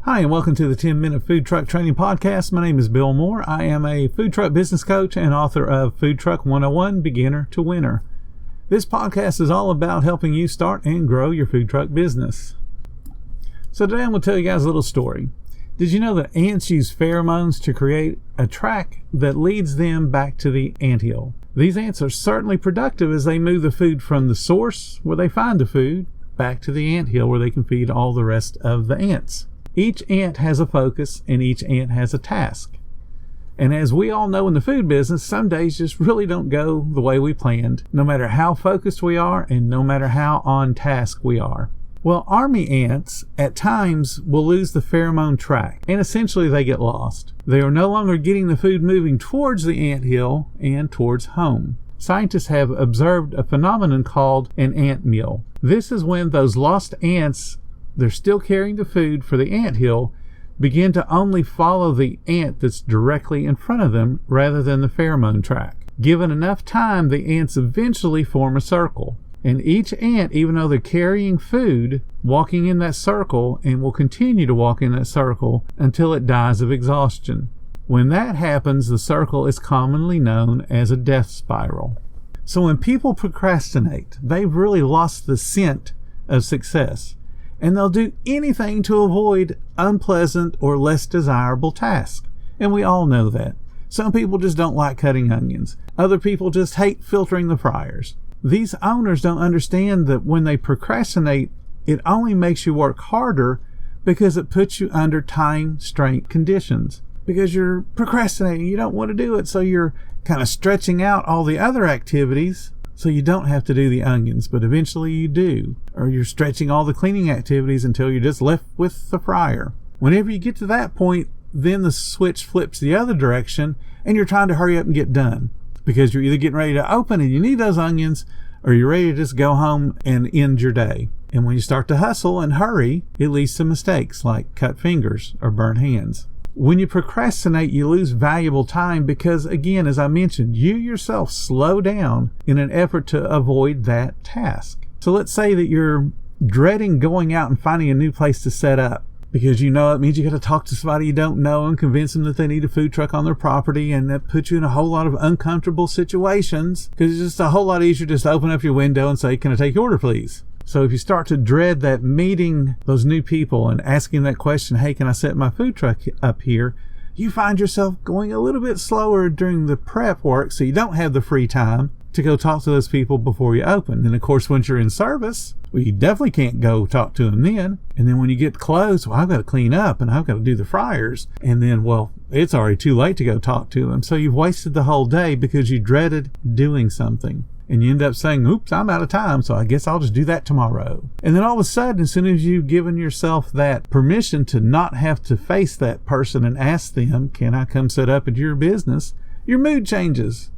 Hi, and welcome to the 10-Minute Food Truck Training Podcast. My name is Bill Moore. I am a food truck business coach and author of Food Truck 101, Beginner to Winner. This podcast is all about helping you start and grow your food truck business. So today I'm going to tell you guys a little story. Did you know that ants use pheromones to create a track that leads them back to the anthill? These ants are certainly productive as they move the food from the source, where they find the food, back to the anthill where they can feed all the rest of the ants. Each ant has a focus and each ant has a task. And as we all know in the food business, some days just really don't go the way we planned, no matter how focused we are and no matter how on task we are. Well, army ants at times will lose the pheromone track and essentially they get lost. They are no longer getting the food moving towards the anthill and towards home. Scientists have observed a phenomenon called an ant meal. This is when those lost ants, they're still carrying the food for the anthill, begin to only follow the ant that's directly in front of them rather than the pheromone track. Given enough time, the ants eventually form a circle. And each ant, even though they're carrying food, walking in that circle and will continue to walk in that circle until it dies of exhaustion. When that happens, the circle is commonly known as a death spiral. So when people procrastinate, they've really lost the scent of success. And they'll do anything to avoid unpleasant or less desirable tasks. And we all know that. Some people just don't like cutting onions. Other people just hate filtering the fryers. These owners don't understand that when they procrastinate, it only makes you work harder because it puts you under time-strained conditions. Because you're procrastinating, you don't want to do it, so you're kind of stretching out all the other activities so you don't have to do the onions, but eventually you do. Or you're stretching all the cleaning activities until you're just left with the fryer. Whenever you get to that point, then the switch flips the other direction and you're trying to hurry up and get done. Because you're either getting ready to open and you need those onions, or you're ready to just go home and end your day. And when you start to hustle and hurry, it leads to mistakes like cut fingers or burnt hands. When you procrastinate, you lose valuable time because, again, as I mentioned, you yourself slow down in an effort to avoid that task. So let's say that you're dreading going out and finding a new place to set up because you know it means you got to talk to somebody you don't know and convince them that they need a food truck on their property, and that puts you in a whole lot of uncomfortable situations because it's just a whole lot easier just to open up your window and say, "Can I take your order, please?" So if you start to dread that meeting those new people and asking that question, "Hey, can I set my food truck up here?" you find yourself going a little bit slower during the prep work, so you don't have the free time to go talk to those people before you open. And of course, once you're in service, well, you definitely can't go talk to them then. And then when you get closed, well, I've got to clean up and I've got to do the fryers. And then, well, it's already too late to go talk to them. So you've wasted the whole day because you dreaded doing something. And you end up saying, "Oops, I'm out of time, so I guess I'll just do that tomorrow." And then all of a sudden, as soon as you've given yourself that permission to not have to face that person and ask them, "Can I come set up at your business?" your mood changes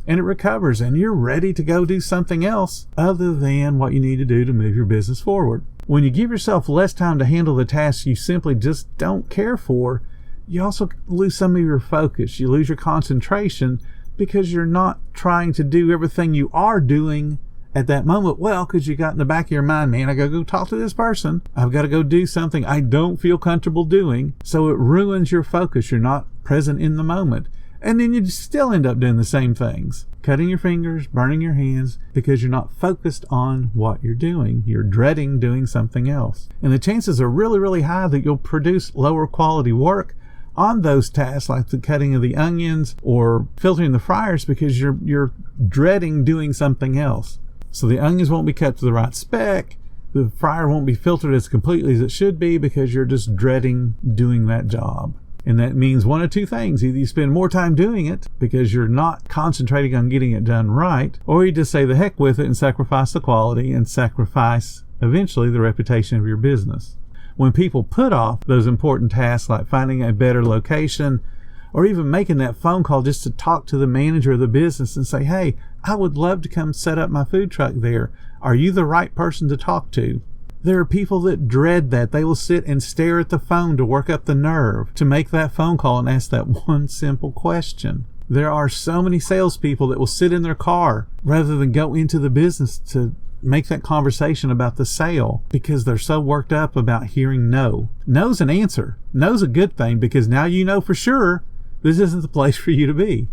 and it recovers and you're ready to go do something else other than what you need to do to move your business forward. When you give yourself less time to handle the tasks you simply just don't care for, you also lose some of your focus. You lose your concentration because you're not trying to do everything you are doing at that moment well, because you got in the back of your mind, "Man, I gotta go talk to this person. I've got to go do something I don't feel comfortable doing." So it ruins your focus. You're not present in the moment. And then you still end up doing the same things. Cutting your fingers, burning your hands, because you're not focused on what you're doing. You're dreading doing something else. And the chances are really, really high that you'll produce lower quality work on those tasks like the cutting of the onions or filtering the fryers because you're dreading doing something else. So the onions won't be cut to the right spec. The fryer won't be filtered as completely as it should be because you're just dreading doing that job. And that means one of two things. Either you spend more time doing it because you're not concentrating on getting it done right, or you just say the heck with it and sacrifice the quality and sacrifice eventually the reputation of your business. When people put off those important tasks like finding a better location or even making that phone call just to talk to the manager of the business and say, "Hey, I would love to come set up my food truck there. Are you the right person to talk to?" There are people that dread that. They will sit and stare at the phone to work up the nerve to make that phone call and ask that one simple question. There are so many salespeople that will sit in their car rather than go into the business to make that conversation about the sale because they're so worked up about hearing no. No's an answer. No's a good thing because now you know for sure this isn't the place for you to be.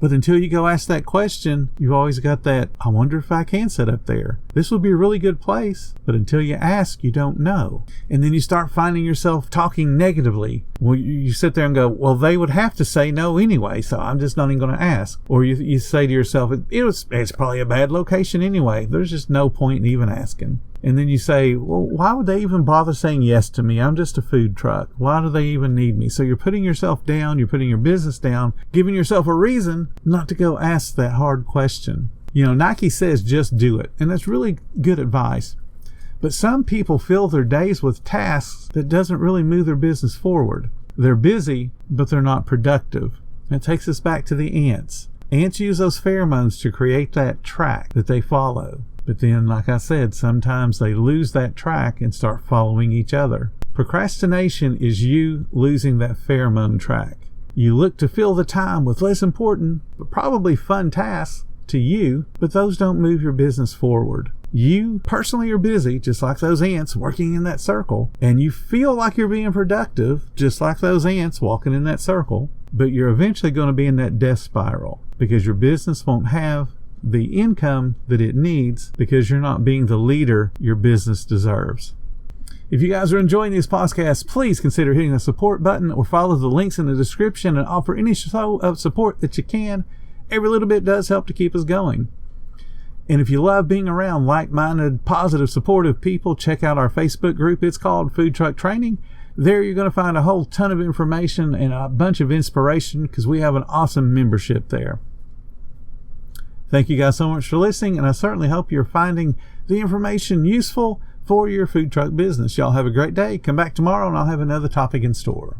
But until you go ask that question, you've always got that, I wonder if I can sit up there. This would be a really good place. But until you ask, you don't know. And then you start finding yourself talking negatively. Well, you sit there and go, well, they would have to say no anyway, so I'm just not even going to ask. Or you say to yourself, it's probably a bad location anyway. There's just no point in even asking. And then you say, well, why would they even bother saying yes to me? I'm just a food truck. Why do they even need me? So you're putting yourself down, you're putting your business down, giving yourself a reason not to go ask that hard question. You know, Nike says just do it. And that's really good advice. But some people fill their days with tasks that doesn't really move their business forward. They're busy, but they're not productive. That takes us back to the ants. Ants use those pheromones to create that track that they follow. But then, like I said, sometimes they lose that track and start following each other. Procrastination is you losing that pheromone track. You look to fill the time with less important, but probably fun tasks to you, but those don't move your business forward. You personally are busy, just like those ants working in that circle, and you feel like you're being productive, just like those ants walking in that circle, but you're eventually going to be in that death spiral because your business won't have the income that it needs because you're not being the leader your business deserves. If you guys are enjoying these podcasts, please consider hitting the support button or follow the links in the description and offer any show of support that you can. Every little bit does help to keep us going. And if you love being around like-minded, positive, supportive people, check out our Facebook group. It's called Food Truck Training. There you're going to find a whole ton of information and a bunch of inspiration because we have an awesome membership there. Thank you guys so much for listening, and I certainly hope you're finding the information useful for your food truck business. Y'all have a great day. Come back tomorrow, and I'll have another topic in store.